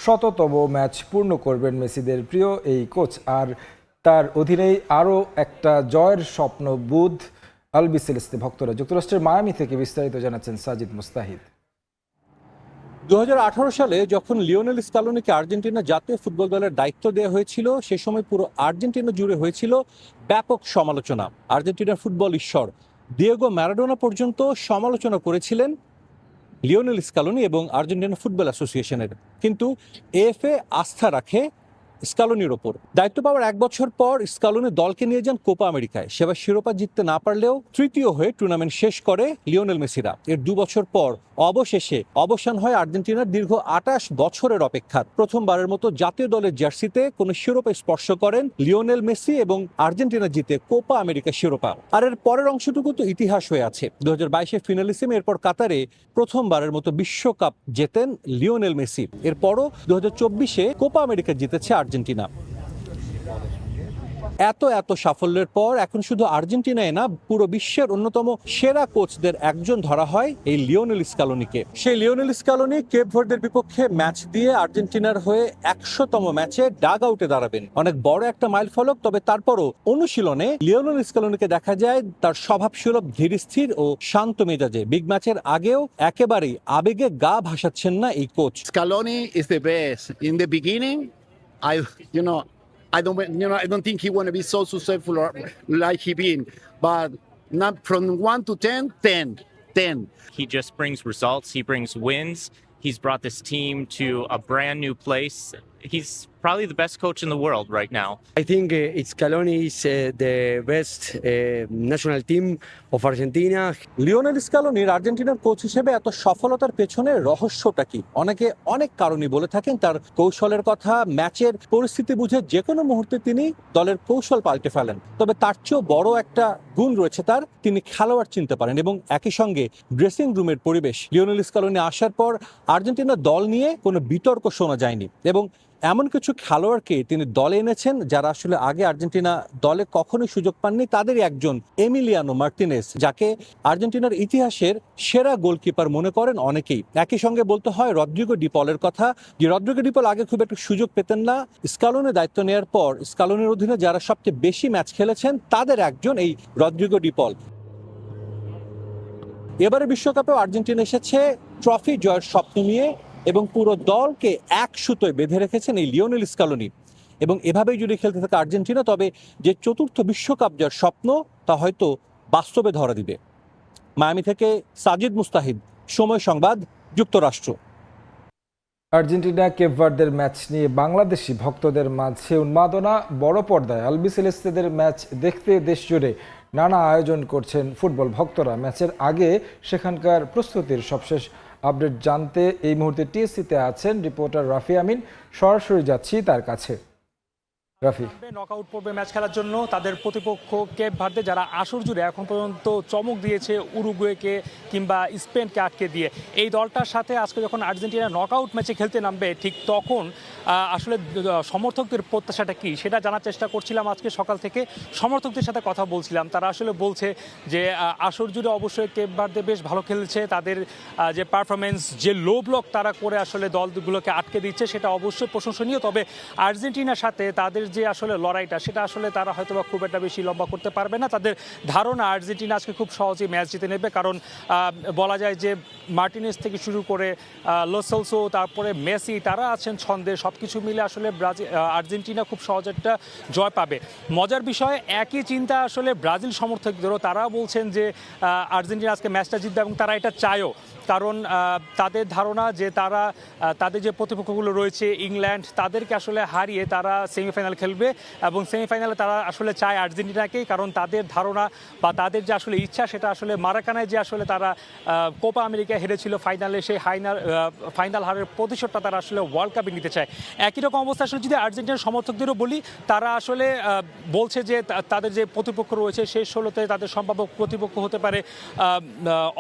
100তম ম্যাচ পূর্ণ করবেন মেসিদের প্রিয় এই কোচ। আর তার অধীনেই আরও একটা জয়ের স্বপ্ন বুধ আলবিসেলেস্তে ভক্তরা। যুক্তরাষ্ট্রের মায়ামি থেকে বিস্তারিত জানাচ্ছেন সাজিদ মুস্তাহিদ। 2018 সালে যখন লিওনেল স্কালোনিকে আর্জেন্টিনা জাতীয় ফুটবল দলের দায়িত্ব দেওয়া হয়েছিল, সে সময় পুরো আর্জেন্টিনা জুড়ে হয়েছিল ব্যাপক সমালোচনা। আর্জেন্টিনার ফুটবল ঈশ্বর দিয়েগো ম্যারাডোনা পর্যন্ত সমালোচনা করেছিলেন লিওনেল স্কালোনি এবং আর্জেন্টিনা ফুটবল অ্যাসোসিয়েশনের। কিন্তু এএফএ আস্থা রাখে স্কালোনির ওপর। দায়িত্ব পাওয়ার 1 বছর পর স্কালোনি দলকে নিয়ে যান কোপা আমেরিকায়। সেবার শিরোপা জিততে না পারলেও তৃতীয় হয়ে টুর্নামেন্ট শেষ করে লিওনেল মেসিরা। এর 2 বছর পর অবশেষে অবসান হয় আর্জেন্টিনার দীর্ঘ 28 বছরের অপেক্ষার। প্রথমবারের মতো জাতীয় দলের জার্সিতে কোনো শিরোপা স্পর্শ করেন লিওনেল মেসি এবং আর্জেন্টিনা জিতে কোপা আমেরিকা শিরোপা। আর এর পরের অংশটুকু তো ইতিহাস হয়ে আছে। 2022-এ ফিনালিসিমে, এরপর কাতারে প্রথমবারের মতো বিশ্বকাপ জেতেন লিওনেল মেসি। এরপরও 2024-এ কোপা আমেরিকা জিতেছে আর্জেন্টিনা। এত সাফল্যের পর এখন শুধু আর্জেন্টিনায় না, পুরো বিশ্বের অন্যতম সেরা কোচদের একজন ধরা হয় এই লিওনেল স্কালোনিকে। সেই লিওনেল স্কালোনি কেপ ভার্দের বিপক্ষে ম্যাচ দিয়ে আর্জেন্টিনার হয়ে 100তম ম্যাচে ডাগ আউটে দাঁড়াবেন। অনেক বড় একটা মাইলফলক। তবে তারপরও অনুশীলনে লিওনেল স্কালোনিকে দেখা যায় তার স্বভাবসুলভ, ধীরস্থির ও শান্ত মেজাজে। বিগ ম্যাচের আগেও একেবারেই আবেগে গা ভাসাচ্ছেন না এই coach. Scaloni is the best. In the beginning, I don't think he want to be so successful like he been, but not from 1 to 10. He just brings results. He brings wins. He's brought this team to a brand new place. He's probably the best coach in the world right now. I think Scaloni is the best national team of Argentina. Lionel স্কালোনির আর্জেন্টিনার coach হিসেবে এত সফলতার পেছনে রহস্যটা কি? অনেকে অনেক কারণই বলে থাকেন। তার কৌশলের কথা, ম্যাচের পরিস্থিতি বুঝে যে কোনো মুহূর্তে তিনি দলের কৌশল পাল্টে ফেলেন। তবে তার চেয়েও বড় একটা গুণ রয়েছে তার, তিনি খেলোয়াড় চিনতে পারেন এবং একই সঙ্গে ড্রেসিং রুমের পরিবেশ। লিওনেল স্কালোনি আসার পর আর্জেন্টিনা দল নিয়ে কোনো বিতর্ক শোনা যায়নি এবং এমন কিছু খেলোয়াড়কে তিনি দলে এনেছেন যারা আসলে আগে আর্জেন্টিনা দলে কখনোই সুযোগ পাননি। তাদেরই একজন এমিলিয়ানো মার্টিনেজ, যাকে আর্জেন্টিনার ইতিহাসের সেরা গোলকিপার মনে করেন অনেকেই। একই সঙ্গে বলতে হয় রদ্রিগো ডি পলের কথা, যে রদ্রিগো ডি পল আগে খুব একটা সুযোগ পেতেন না। স্কালোনির দায়িত্ব নেওয়ার পর স্কালোনির অধীনে যারা সবচেয়ে বেশি ম্যাচ খেলেছেন তাদের একজন এই রদ্রিগো ডি পল। এবারে বিশ্বকাপেও আর্জেন্টিনা এসেছে ট্রফি জয়ের স্বপ্ন নিয়ে এবং পুরো দলকে এক সুতোয় বেঁধে রেখেছেন এই লিওনেল স্কালোনি। এবং এভাবেই যদি খেলতে থাকে আর্জেন্টিনা, তবে যে 4র্থ বিশ্বকাপ যার স্বপ্ন তা হয়তো বাস্তবে ধরা দিবে। মায়ামি থেকে সাজিদ মুস্তাহিদ, সময় সংবাদ, যুক্তরাষ্ট্র। আর্জেন্টিনা কেপ ভার্দের ম্যাচ নিয়ে বাংলাদেশি ভক্তদের মাঝে উন্মাদনা। বড় পর্দায় আলবিসেলেস্তেদের ম্যাচ দেখতে দেশ জুড়ে নানা আয়োজন করছেন ফুটবল ভক্তরা। ম্যাচের আগে সেখানকার প্রস্তুতির সবশেষ আপডেট জানতে এই মুহূর্তে টিএসসিতে আছেন রিপোর্টার রাফি আমিন। সরাসরি যাচ্ছি তার কাছে। রাফি, নকআউট পর্বে ম্যাচ খেলার জন্য তাদের প্রতিপক্ষ কেপ ভার্দে, যারা আসর জুড়ে এখন পর্যন্ত চমক দিয়েছে উরুগুয়েকে কিংবা স্পেনকে আটকে দিয়ে, এই দলটার সাথে আজকে যখন আর্জেন্টিনা নকআউট ম্যাচে খেলতে নামবে ঠিক তখন আসলে সমর্থকদের প্রত্যাশাটা কি সেটা জানার চেষ্টা করছিলাম। আজকে সকাল থেকে সমর্থকদের সাথে কথা বলছিলাম, তারা আসলে বলছে যে আসর জুড়ে অবশ্যই কেপ ভার্দে বেশ ভালো খেলছে, তাদের যে পারফরমেন্স, যে লো ব্লক তারা করে আসলে দলগুলোকে আটকে দিচ্ছে সেটা অবশ্যই প্রশংসনীয়। তবে আর্জেন্টিনার সাথে তাদের যে আসলে লড়াইটা সেটা আসলে তারা হয়তো বা খুব একটা বেশি লম্বা করতে পারবে না। তাদের ধারণা আর্জেন্টিনা আজকে খুব সহজেই ম্যাচ জিতে নেবে, কারণ বলা যায় যে মার্টিনেজ থেকে শুরু করে লো সেলসো, তারপরে মেসি, তারা আছেন ছন্দে। সব কিছু মিলে আসলে আর্জেন্টিনা খুব সহজ একটা জয় পাবে। মজার বিষয়, একই চিন্তা আসলে ব্রাজিল সমর্থকদেরও, তারা বলছেন যে আর্জেন্টিনা আজকে ম্যাচটা জিতবে এবং তারা এটা চায়ও, কারণ তাদের ধারণা যে তারা তাদের যে প্রতিপক্ষগুলো রয়েছে ইংল্যান্ড, তাদেরকে আসলে হারিয়ে তারা সেমিফাইনাল খেলবে এবং সেমিফাইনালে তারা আসলে চায় আর্জেন্টিনাকেই, কারণ তাদের ধারণা বা তাদের যে আসলে ইচ্ছা সেটা আসলে মারাকানায় যে আসলে তারা কোপা আমেরিকা হেরেছিল ফাইনালে, সেই ফাইনাল হারের প্রতিশোধটা তারা আসলে ওয়ার্ল্ড কাপে নিতে চায়। একই রকম অবস্থা আসলে যদি আর্জেন্টিনার সমর্থকদেরও বলি, তারা আসলে বলছে যে তাদের যে প্রতিপক্ষ রয়েছে শেষ 16তে তাদের সম্ভাব্য প্রতিপক্ষ হতে পারে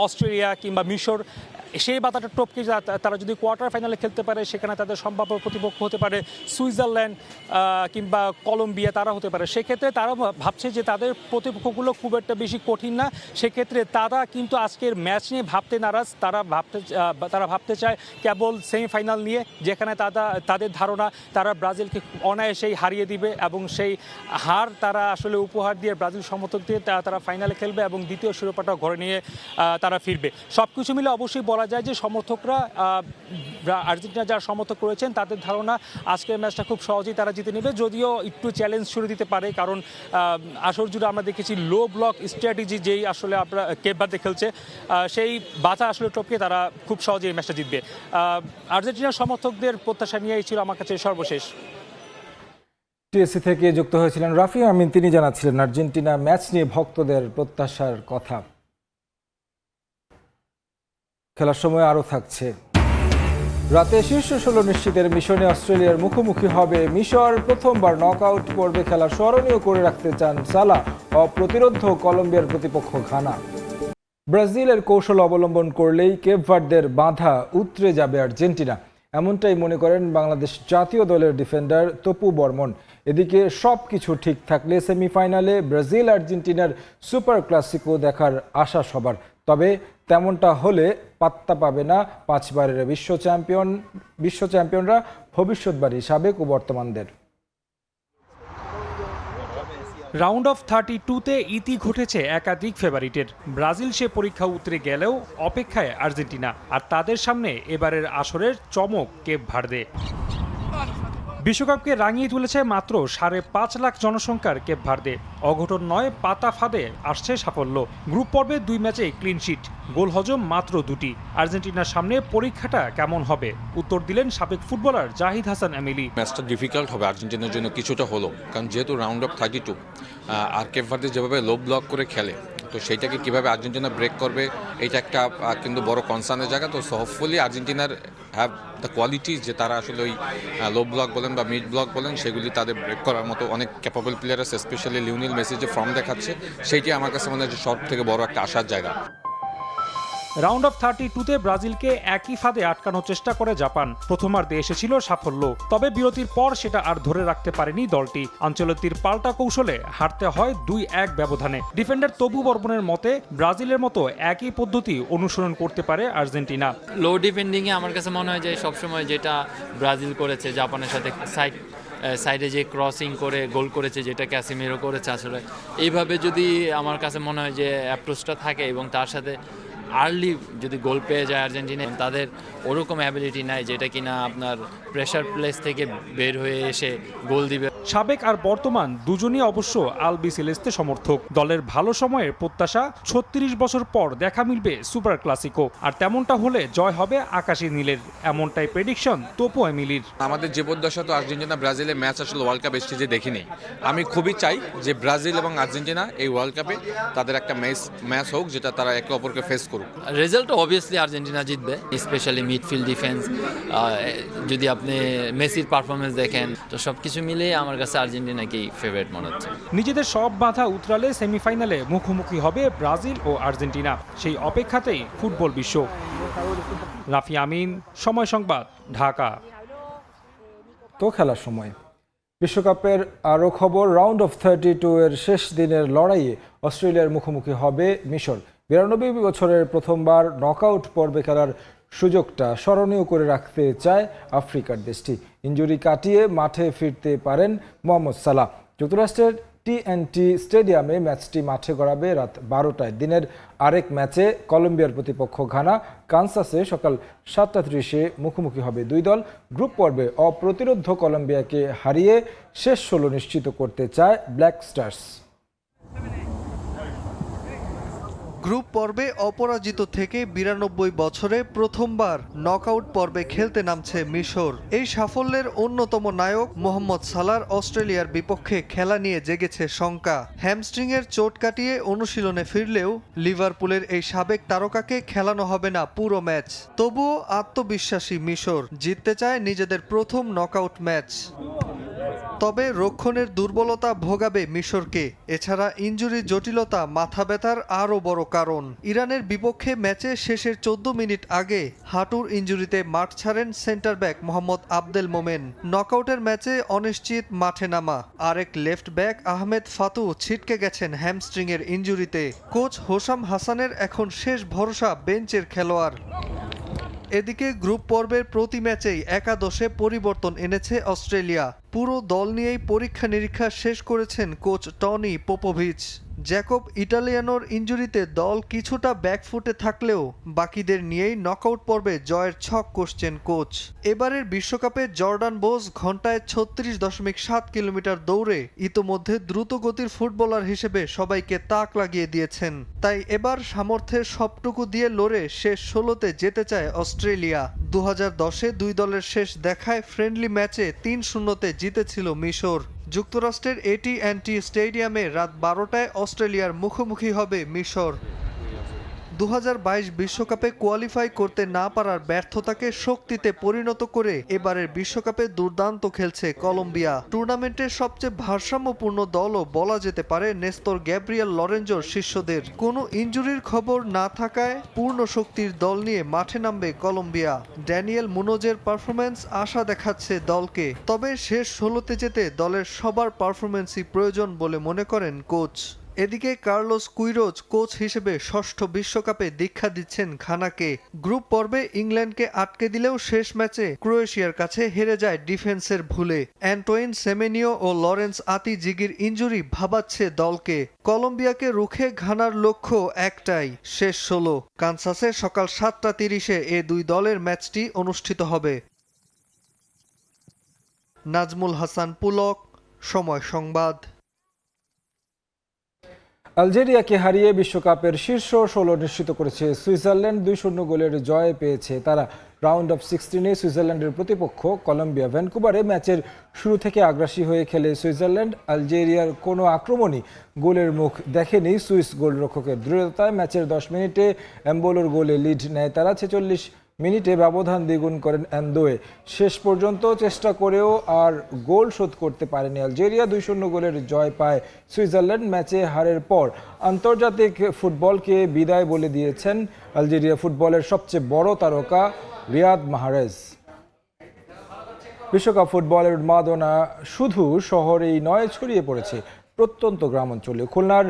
অস্ট্রেলিয়া কিংবা মিশর। সেই বাধাটা টপকে তারা যদি কোয়ার্টার ফাইনালে খেলতে পারে, সেখানে তাদের সম্ভাব্য প্রতিপক্ষ হতে পারে সুইজারল্যান্ড কিংবা কলম্বিয়া, তারা হতে পারে। সেক্ষেত্রে তারা ভাবছে যে তাদের প্রতিপক্ষগুলো খুব একটা বেশি কঠিন না, সেক্ষেত্রে তারা কিন্তু আজকের ম্যাচ নিয়ে ভাবতে নারাজ। তারা ভাবতে চায় কেবল সেমিফাইনাল নিয়ে, যেখানে তাদের ধারণা তারা ব্রাজিলকে অনায়াসেই হারিয়ে দিবে এবং সেই হার তারা আসলে উপহার দিয়ে ব্রাজিল সমর্থকদের তারা ফাইনালে খেলবে এবং দ্বিতীয় শিরোপাটা ঘরে নিয়ে তারা ফিরবে। সব কিছু মিলে অবশ্যই বলা যায় যে সমর্থকরা, আর্জেন্টিনা যারা সমর্থক রয়েছেন তাদের ধারণা আজকের ম্যাচটা খুব সহজেই তারা জিতে নেবে, যদিও একটু চ্যালেঞ্জ শুরু দিতে পারে, কারণ আসর জুড়ে আমরা দেখেছি লো ব্লক স্ট্র্যাটেজি যেই আসলে আপনারা কেপ ভার্দে খেলছে, সেই বাধা আসলে টপকে তারা খুব সহজেই এই ম্যাচটা জিতবে। আর্জেন্টিনার সমর্থকদের প্রত্যাশা নিয়েই ছিল আমার কাছে সর্বশেষ। টিএসসি থেকে যুক্ত হয়েছিলেন রাফি আমিন, তিনি জানাচ্ছিলেন আর্জেন্টিনা ম্যাচ নিয়ে ভক্তদের প্রত্যাশার কথা। খেলার সময় আরও থাকছে, রাতে শীর্ষ 16 নিশ্চিতের মিশনে অস্ট্রেলিয়ার মুখোমুখি হবে মিশর। প্রথমবার নকআউট পর্বে খেলা স্মরণীয় করে রাখতে চান সালা, অপ্রতিরোধ্য কলম্বিয়ার প্রতিপক্ষ ঘানা। ব্রাজিলের কৌশল অবলম্বন করলেই কেপ ভার্দের বাধা উতরে যাবে আর্জেন্টিনা, এমনটাই মনে করেন বাংলাদেশ জাতীয় দলের ডিফেন্ডার তপু বর্মন। এদিকে সব কিছু ঠিক থাকলে সেমিফাইনালে ব্রাজিল আর্জেন্টিনার সুপার ক্লাসিকো দেখার আশা সবার। তবে তেমনটা হলে পাত্তা পাবে না 5 বারের বিশ্ব চ্যাম্পিয়নরা, ভবিষ্যৎবাণী সাবেক ও বর্তমানদের। রাউন্ড অফ 32-তে ইতি ঘটেছে একাধিক ফেভারিটের। ব্রাজিল সে পরীক্ষা উতরে গেলেও অপেক্ষায় আর্জেন্টিনা, আর তাদের সামনে এবারের আসরের চমক কেপ ভার্দে। বিশ্বকাপকে রাঙিয়ে তুলেছে মাত্র 5.5 লাখ জনসংখ্যার কেপ ভার্দে। অঘটন নয়, পাতা ফাঁদে আসছে সাফল্য। গ্রুপ পর্বে 2 ম্যাচে ক্লিনশিট, গোল হজম মাত্র 2টি। আর্জেন্টিনার সামনে পরীক্ষাটা কেমন হবে, উত্তর দিলেন সাবেক ফুটবলার জাহিদ হাসান এমিলি। ম্যাচটা ডিফিকাল্ট হবে আর্জেন্টিনার জন্য কিছুটা হলো, কারণ যেহেতু রাউন্ড অফ 32 আর কেপ ভার্দে যেভাবে লো ব্লক করে খেলে, তো সেইটাকে কীভাবে আর্জেন্টিনা ব্রেক করবে এটা একটা কিন্তু বড় কনসার্নের জায়গা। তো হোপফুলি আর্জেন্টিনার হ্যাভ দ্য কোয়ালিটিজ যে তারা আসলে ওই লো ব্লক বলেন বা মিড ব্লক বলেন সেগুলি তাদের ব্রেক করার মতো অনেক ক্যাপাবল প্লেয়ার আছে, স্পেশালি লিওনেল মেসি যে ফর্ম দেখাচ্ছে সেইটি আমার কাছে মনে হয় সব থেকে বড় একটা আশার জায়গা। রাউন্ড অফ 32-তে ব্রাজিলকে একই ফাঁদে আটকানোর চেষ্টা করে জাপান। প্রথমার্ধে এসেছিল সাফল্য, তবে বিরতির পর সেটা আর ধরে রাখতে পারেনি দলটি। আঞ্চলতির পাল্টা কৌশলে হারতে হয় 2-1 ব্যবধানে। ডিফেন্ডার তবু বর্মনের মতে ব্রাজিলের মতো একই পদ্ধতি অনুসরণ করতে পারে আর্জেন্টিনা। লো ডিফেন্ডিংয়ে আমার কাছে মনে হয় যে সবসময় যেটা ব্রাজিল করেছে জাপানের সাথে, সাইডে যে ক্রসিং করে গোল করেছে, যেটা ক্যাসিমিরো করেছে, আসলে এইভাবে যদি আমার কাছে মনে হয় যে অ্যাপ্রোচটা থাকে এবং তার সাথে আর্লি যদি গোল পেয়ে যায় আর্জেন্টিনা, তাদের ওরকম অ্যাবিলিটি নাই যেটা কিনা আপনার প্রেশার প্লেস থেকে বের হয়ে এসে গোল দিবে। সাবেক আর বর্তমান দুজনই অবশ্য আলবিসেলেস্তে সমর্থক। দলের ভালো সময়ের প্রত্যাশা ৩৬ বছর পর দেখা মিলবে সুপার ক্লাসিকো, আর তেমনটা হলে জয় হবে আকাশী নীলের, এমনটাই প্রেডিকশন তোপো এমিলির। আমাদের জীবদ্দশা তো আর্জেন্টিনা ব্রাজিলের ম্যাচ আসলে ওয়ার্ল্ড কাপ স্টেজে দেখিনি। আমি খুবই চাই যে ব্রাজিল এবং আর্জেন্টিনা এই ওয়ার্ল্ড কাপে তাদের একটা ম্যাচ হোক যেটা তারা একে অপরকে ফেস করুক। রেজাল্ট অবভিয়াসলি আর্জেন্টিনা জিতবে, স্পেশালি মিডফিল্ড ডিফেন্স। যদি আপনি মেসির পারফরমেন্স দেখেন তো সবকিছু মিলে আমার কাছে আর্জেন্টিনাকেই ফেভারিট মনে হচ্ছে। নিজেদের সব বাধা উতরালে সেমিফাইনালে মুখোমুখি হবে ব্রাজিল ও আর্জেন্টিনা, সেই অপেক্ষাতেই ফুটবল বিশ্ব। রাফি আমিন, সময় সংবাদ, ঢাকা। তো খেলার সময় বিশ্বকাপের আরও খবর। রাউন্ড অফ 32 এর শেষ দিনের লড়াইয়ে অস্ট্রেলিয়ার মুখোমুখি হবে মিশর। 92 বছরের প্রথমবার নকআউট পর্বে খেলার সুযোগটা স্মরণীয় করে রাখতে চায় আফ্রিকার দেশটি। ইনজুরি কাটিয়ে মাঠে ফিরতে পারেন মোহাম্মদ সালাহ। যুক্তরাষ্ট্রের TNT স্টেডিয়ামে ম্যাচটি মাঠে গড়াবে রাত 12টায়। দিনের আরেক ম্যাচে কলম্বিয়ার প্রতিপক্ষ ঘানা কানসাসে সকাল 7:30-এ মুখোমুখি হবে দুই দল। গ্রুপ পর্বে অপ্রতিরোধ্য কলম্বিয়াকে হারিয়ে শেষ 16 নিশ্চিত করতে চায় ব্ল্যাক স্টার্স। গ্রুপ পর্বে অপরাজিত থেকে 92 বছরে প্রথমবার নকআউট পর্বে খেলতে নামছে মিশর। এই সাফল্যের অন্যতম নায়ক মোহাম্মদ সালাহর অস্ট্রেলিয়ার বিপক্ষে খেলা নিয়ে জেগেছে শঙ্কা। হ্যামস্ট্রিংয়ের চোট কাটিয়ে অনুশীলনে ফিরলেও লিভারপুলের এই সাবেক তারকাকে খেলানো হবে না পুরো ম্যাচ। তবুও আত্মবিশ্বাসী মিশর, জিততে চায় নিজেদের প্রথম নকআউট ম্যাচ। তবে রক্ষণের দুর্বলতা ভোগাবে মিশরকে। এছাড়া ইনজুরির জটিলতা মাথা ব্যথার আরও বড় কারণ। ইরানের বিপক্ষে ম্যাচে শেষের 14 মিনিট আগে হাঁটুর ইনজুরিতে মাঠ ছাড়েন সেন্টার ব্যাক মোহাম্মদ আবদেল মোমেন। নকআউটের ম্যাচে অনিশ্চিত মাঠে নামা আরেক লেফট ব্যাক আহমেদ ফাতু ছিটকে গেছেন হ্যামস্ট্রিংয়ের ইনজুরিতে। কোচ হোসাম হাসানের এখন শেষ ভরসা বেঞ্চের খেলোয়াড়। এদিকে গ্রুপ পর্বের প্রতি ম্যাচেই একাদশে পরিবর্তন এনেছে অস্ট্রেলিয়া। পুরো দল নিয়েই পরীক্ষা নিরীক্ষা শেষ করেছেন কোচ টনি পোপোভিচ। জ্যাকব ইটালিয়ানোর ইনজুরিতে দল কিছুটা ব্যাকফুটে থাকলেও বাকিদের নিয়েই নকআউট পর্বে জয়ের ছক কষছেন কোচ। এবারের বিশ্বকাপে জর্ডান বোস ঘন্টায় 36.7 কিলোমিটার দৌড়ে ইতোমধ্যে দ্রুতগতির ফুটবলার হিসেবে সবাইকে তাক লাগিয়ে দিয়েছেন। তাই এবার সামর্থ্যের সবটুকু দিয়ে লড়ে শেষ 16তে যেতে চায় অস্ট্রেলিয়া। 2010-এ দুই দলের শেষ দেখায় ফ্রেন্ডলি ম্যাচে 3-0-তে জিতেছিল মিশর। যুক্তরাষ্ট্রের AT&T স্টেডিয়ামে রাত 12টায় অস্ট্রেলিয়ার মুখোমুখি হবে মিশর। 2022 বিশ্বকাপে কোয়ালিফাই করতে না পারার ব্যর্থতাকে শক্তিতে পরিণত করে এবারের বিশ্বকাপে দুর্দান্ত খেলছে কলম্বিয়া। টুর্নামেন্টের সবচেয়ে ভারসাম্যপূর্ণ দলও বলা যেতে পারে নেস্তর গ্যাব্রিয়েল লরেঞ্জোর শিষ্যদের। কোনো ইনজুরির খবর না থাকায় পূর্ণ শক্তির দল নিয়ে মাঠে নামবে কলম্বিয়া। ড্যানিয়েল মুনোজের পারফরম্যান্স আশা দেখাচ্ছে দলকে। তবে শেষ 16তে যেতে দলের সবার পারফরম্যান্সই প্রয়োজন বলে মনে করেন কোচ। এদিকে কার্লোস কুইরোজ কোচ হিসেবে ষষ্ঠ বিশ্বকাপে দীক্ষা দিচ্ছেন ঘানাকে। গ্রুপ পর্বে ইংল্যান্ডকে আটকে দিলেও শেষ ম্যাচে ক্রোয়েশিয়ার কাছে হেরে যায় ডিফেন্সের ভুলে। অ্যান্টোইন সেমেনিও ও লরেন্স আতি জিগির ইনজুরি ভাবাচ্ছে দলকে। কলম্বিয়াকে রুখে ঘানার লক্ষ্য একটাই, শেষ 16। কানসাসে সকাল 7:30-এ এ দুই দলের ম্যাচটি অনুষ্ঠিত হবে। নাজমুল হাসান পুলক, সময় সংবাদ। আলজেরিয়াকে হারিয়ে বিশ্বকাপের শীর্ষ 16 নিশ্চিত করেছে সুইজারল্যান্ড। 2-0 গোলের জয় পেয়েছে তারা। রাউন্ড অফ 16-এ সুইজারল্যান্ডের প্রতিপক্ষ কলম্বিয়া। ভ্যানকুভারে ম্যাচের শুরু থেকে আগ্রাসী হয়ে খেলে সুইজারল্যান্ড। আলজেরিয়ার কোনো আক্রমণই গোলের মুখ দেখেনি সুইস গোলরক্ষকের দৃঢ়তায়। ম্যাচের 10 মিনিটে এমবোলোর গোলে লিড নেয় তারা। 46 মিনিটে ব্যবধান দ্বিগুণ করেন এন্দোয়ে। শেষ পর্যন্ত চেষ্টা করেও আর গোল শোধ করতে পারেনি আলজেরিয়া। 2-0 গোলের জয় পায় সুইজারল্যান্ড। ম্যাচে হারের পর আন্তর্জাতিক ফুটবলকে বিদায় বলে দিয়েছেন আলজেরিয়া ফুটবলের সবচেয়ে বড় তারকা রিয়াদ মাহরেজ। বিশ্বকাপ ফুটবলের উন্মাদনা শুধু শহরেই নয়, ছড়িয়ে পড়েছে প্রত্যন্ত গ্রামাঞ্চলে। খুলনার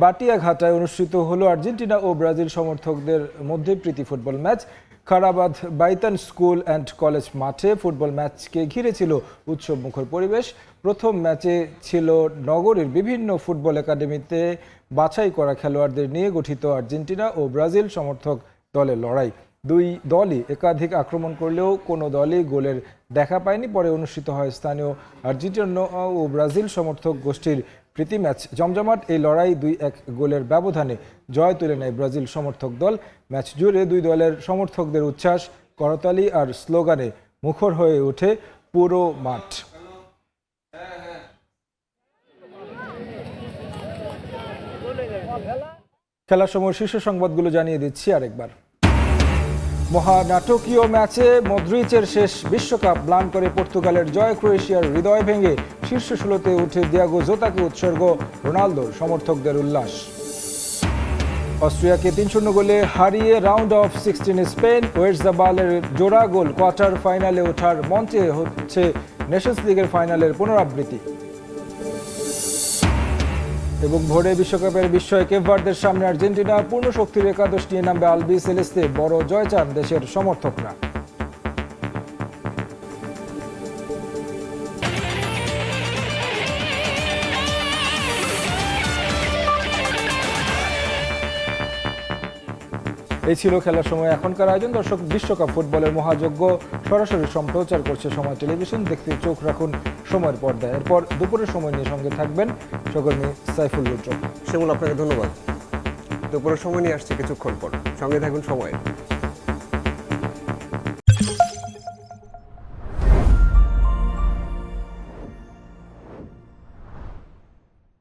বাটিয়াঘাটায় অনুষ্ঠিত হলো আর্জেন্টিনা ও ব্রাজিল সমর্থকদের মধ্যে প্রীতি football match. Kharabad Baitan school and college মাঠে ফুটবল ম্যাচকে ঘিরে ছিল উৎসবমুখর পরিবেশ। প্রথম ম্যাচে ছিল নগরীর বিভিন্ন ফুটবল একাডেমিতে বাছাই করা খেলোয়াড়দের নিয়ে গঠিত আর্জেন্টিনা ও ব্রাজিল সমর্থক দলের লড়াই। দুই দলই একাধিক আক্রমণ করলেও কোনো দলই গোলের দেখা পায়নি। পরে অনুষ্ঠিত হয় স্থানীয় আর্জেন্টিনা ও ব্রাজিল সমর্থক গোষ্ঠীর প্রীতি ম্যাচ। জমজমাট এই লড়াই 2-1 গোলের ব্যবধানে জয় তুলে নেয় ব্রাজিল সমর্থক দল। ম্যাচ জুড়ে দুই দলের সমর্থকদের উচ্ছ্বাস, করতালি আর স্লোগানে মুখর হয়ে ওঠে পুরো মাঠ। খেলার সময় শীর্ষ সংবাদগুলো জানিয়ে দিচ্ছি আরেকবার। মহানাটকীয় ম্যাচে মদ্রিচের শেষ বিশ্বকাপ ম্লান করে পর্তুগালের জয়, ক্রোয়েশিয়ার হৃদয় ভেঙে শীর্ষ 16-তে উঠে দিয়াগো জোতাকে উৎসর্গ রোনালদোর সমর্থকদের উল্লাস। অস্ট্রিয়াকে 3-0 গোলে হারিয়ে রাউন্ড অফ 16 স্পেন, ওয়েটজাবালের জোড়া গোল কোয়ার্টার ফাইনালে ওঠার মঞ্চে হচ্ছে নেশনস লিগের ফাইনালের পুনরাবৃত্তি। এবং ভোরে বিশ্বকাপের বিস্ময় কেপ ভার্দের সামনে আর্জেন্টিনা, পূর্ণ শক্তির একাদশ নিয়ে নামবে আলবি সেলেস্তে, বড় জয় চান দেশের সমর্থকরা। এই ছিল খেলার সময় এখনকার আয়োজন। দর্শক, বিশ্বকাপ ফুটবলের মহাযজ্ঞ সরাসরি সম্প্রচার করছে সময় টেলিভিশন। দেখতে চোখ রাখুন সময়ের পর্দায়। এরপর দুপুরের সময় নিয়ে সঙ্গে থাকবেন সহকর্মী সাইফুল রুদ্র। শিমুল, আপনাকে ধন্যবাদ। দুপুরের সময় নিয়ে আসছে কিছুক্ষণ পর, সঙ্গে থাকুন সময়।